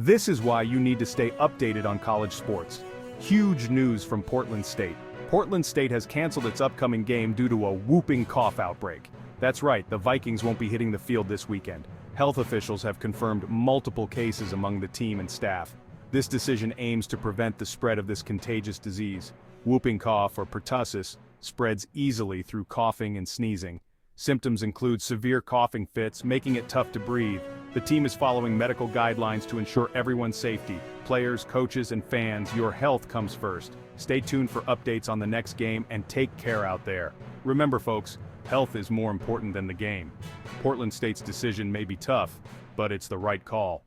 This is why you need to stay updated on college sports. Huge news from Portland State. Portland State has canceled its upcoming game due to a whooping cough outbreak. That's right, the Vikings won't be hitting the field this weekend. Health officials have confirmed multiple cases among the team and staff. This decision aims to prevent the spread of this contagious disease. Whooping cough, or pertussis, spreads easily through coughing and sneezing. Symptoms include severe coughing fits, making it tough to breathe. The team is following medical guidelines to ensure everyone's safety. Players, coaches, and fans, your health comes first. Stay tuned for updates on the next game and take care out there. Remember folks, health is more important than the game. Portland State's decision may be tough, but it's the right call.